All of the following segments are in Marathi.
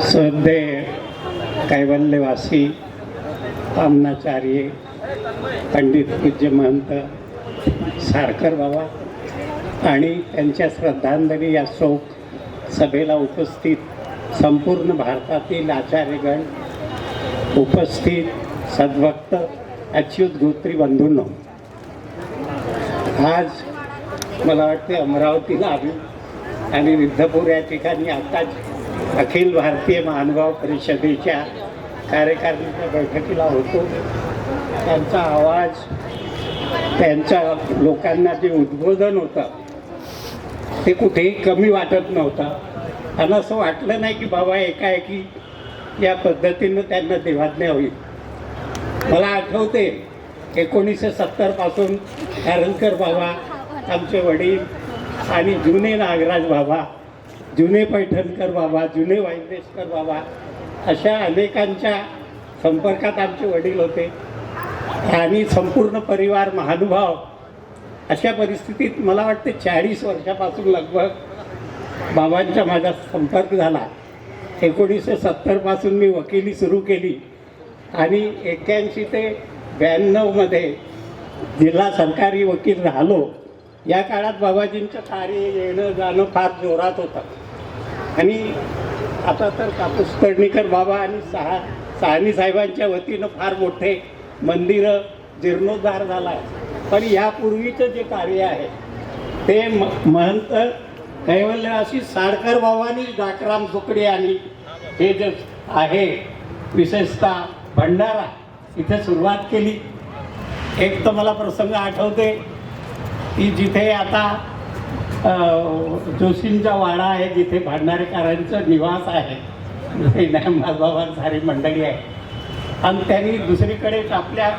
श्रद्धेय कैवल्यवासी पामनाचार्य पंडित पूज्य महंत सारकर बाबा आणि त्यांच्या श्रद्धांजली या शोक सभेला उपस्थित संपूर्ण भारतातील आचार्यगण, उपस्थित सद्भक्त अच्युत गोत्री बंधूंनो, आज मला वाटते अमरावतीला आम्ही आणि विद्धपूर या ठिकाणी आताच अखिल भारतीय महानुभाव परिषदेच्या कार्यकारिणीच्या बैठकीला होतो. त्यांचा आवाज, त्यांच्या लोकांना जे उद्बोधन होतं ते कुठेही कमी वाटत नव्हतं. आणि असं वाटलं नाही की बाबा एकाएकी या पद्धतीनं त्यांना देवाज्ञा होईल. मला आठवते 1970 पासून कारंजकर बाबा, आमचे वडील आणि जुने नागराज बाबा, जुने पैठणकर बाबा, जुने वायदेशकर बाबा, अशा अनेकांच्या संपर्कात आमचे वडील होते आणि संपूर्ण परिवार महानुभाव. अशा परिस्थितीत मला वाटते 40 वर्षापासून लगभग बाबांचा माझा संपर्क झाला. 1970 पासून मी वकिली सुरू केली आणि 81 ते 92मध्ये जिल्हा सरकारी वकील राहिलो. या काळात बाबाजींचं कार्य येणं जाणं फार जोरात होतं. आणि आता तर कापूस तडणीकर बाबा आणि साहनी साहेबांच्या वतीनं फार मोठे मंदिरं जीर्णोद्धार झाला आहे. पण यापूर्वीचं जे कार्य आहे ते महंत कैवल्यवासी सारकर बाबांनी डाकराम तुकडे आणि हे जे आहे विशेषतः भंडारा इथे सुरुवात केली. एक तर मला प्रसंग आठवते की जिथे आता जोशींचा वाडा आहे, जिथे भंडारेकरांचं निवास आहे, जिथे बाबा सारी मंडळी आहे, आणि त्यांनी दुसरीकडेच आपल्या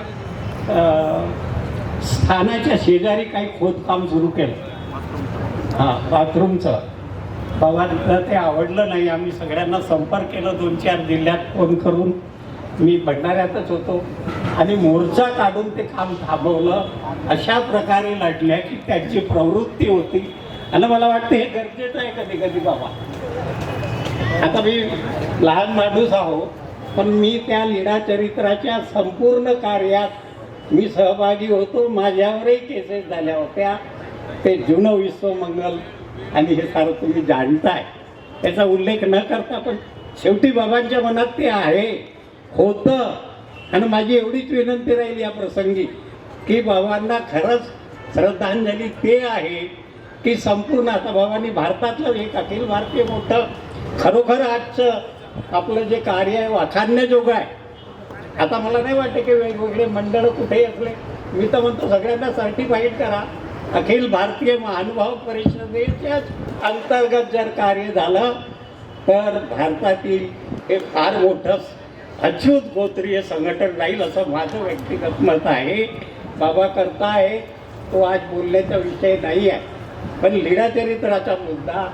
स्थानाच्या शेजारी काही खोदकाम सुरू केलं, बाथरूमचं. बाबांना ते आवडलं नाही. आम्ही सगळ्यांना संपर्क केला, 2-4 जिल्ह्यात फोन करून. मी भंडाऱ्यातच होतो आणि मोर्चा काढून ते काम थांबवलं. अशा प्रकारे लढल्या की त्यांची प्रवृत्ती होती. आणि मला वाटतं हे गरजेचं आहे कधी कधी बाबा. आता मी लहान माणूस आहो, पण मी त्या लीळा चरित्राच्या संपूर्ण कार्यात मी सहभागी होतो. माझ्यावरही केसेस झाल्या होत्या. ते जुनं विश्वमंगल आणि हे सारं तुम्ही जाणताय, त्याचा उल्लेख न करता, पण शेवटी बाबांच्या मनात ते आहे, होतं. आणि माझी एवढीच विनंती राहील या प्रसंगी की बाबांना खरंच श्रद्धांजली ते आहे की संपूर्ण आता बाबांनी भारतातलं एक अखिल भारतीय मोठं खरोखर आजचं आपलं जे कार्य आहे वाखाणण्याजोगं आहे. आता मला नाही वाटतं की वेगवेगळे मंडळ कुठेही असले, मी तर म्हणतो सगळ्यांना सर्टिफाईड करा. अखिल भारतीय महानुभाव परिषदेच्याच अंतर्गत जर कार्य झालं तर भारतातील हे फार मोठं अच्युत गोत्रीय संघटन राहील असं माझं व्यक्तिगत मत आहे. बाबा करता आहे तो आज बोलण्याचा विषय नाही आहे, पण लीळा चरित्राचा मुद्दा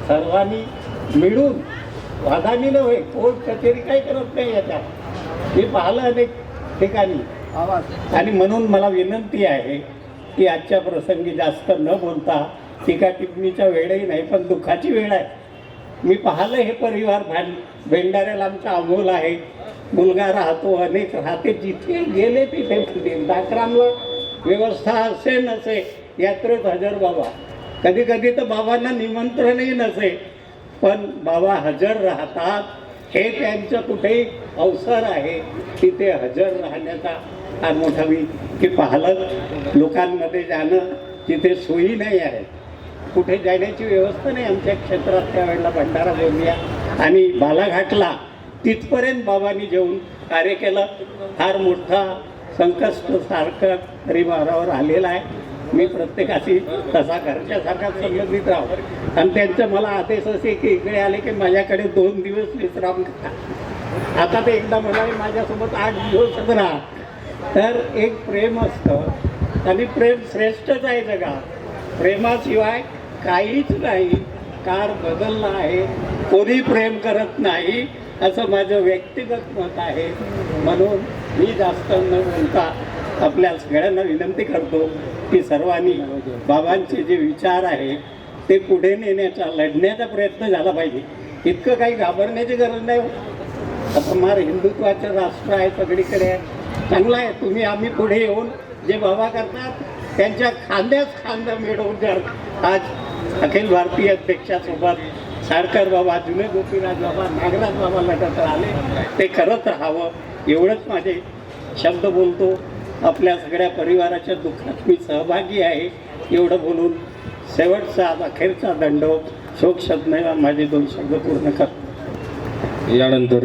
सर्वांनी मिळून, वादानी नव्हे, कोर्ट कचेरी काही करत नाही याच्यात. मी पाहिलं अनेक ठिकाणी. आणि म्हणून मला विनंती आहे की आजच्या प्रसंगी जास्त न बोलता, टीका टिप्पणीचा वेळही नाही पण दुःखाची वेळ आहे. मी पाहिलं हे परिवार भेंडाऱ्याला आमचा अमोल आहे, मुलगा राहतो, अनेक राहते, जिथे गेले तिथे म्हणतील. डाकरामला व्यवस्था असे नसे, यात्रेत हजर बाबा. कधी कधी तर बाबांना निमंत्रणही नसे, पण बाबा हजर राहतात. हे त्यांचं कुठेही अवसर आहे तिथे हजर राहण्याचा हा मोठा मी की पाहिलं. लोकांमध्ये जाणं जिथे सोयी नाही आहे, कुठे जाण्याची व्यवस्था नाही आमच्या क्षेत्रात. त्यावेळेला भंडारा गोंदिया आणि बालाघाटला तिथपर्यंत बाबांनी जेवून कार्य केलं. फार मोठा संकष्ट सारखं परिवारावर आलेला आहे. मी प्रत्येकाशी तसा घरच्यासारखा संबंधित राहू. आणि त्यांचं मला आदेश असे की इकडे आले की माझ्याकडे 2 दिवस विश्राम करा. आता ते एकदा म्हणाले माझ्यासोबत 8 दिवसच राहा. तर एक प्रेम असतं आणि प्रेम श्रेष्ठच आहे जगात. प्रेमाशिवाय काहीच नाही. काळ बदलला आहे, कोणी प्रेम करत नाही असं माझं व्यक्तिगत मत आहे. म्हणून मी जास्त न बोलता आपल्या सगळ्यांना विनंती करतो की सर्वांनी बाबांचे जे विचार आहे ते पुढे नेण्याचा, लढण्याचा प्रयत्न झाला पाहिजे. इतकं काही घाबरण्याची गरज नाही. आता मार हिंदुत्वाचं राष्ट्र आहे, सगळीकडे आहे, चांगलं आहे. तुम्ही आम्ही पुढे येऊन जे बाबा करतात त्यांच्या खांद्याच खांदा मिळवून जर आज अखिल भारतीय अध्यक्षासोबत सारकर बाबा, जुने गोपीनाथ बाबा, नागराज बाबा लढत आले, ते करत राहावं एवढंच माझे शब्द बोलतो. आपल्या सगळ्या परिवाराच्या दुःखात मी सहभागी आहे एवढं बोलून शेवटचा अखेरचा दंडवत शोक शब्द माझे 2 शब्द पूर्ण करतो. यानंतर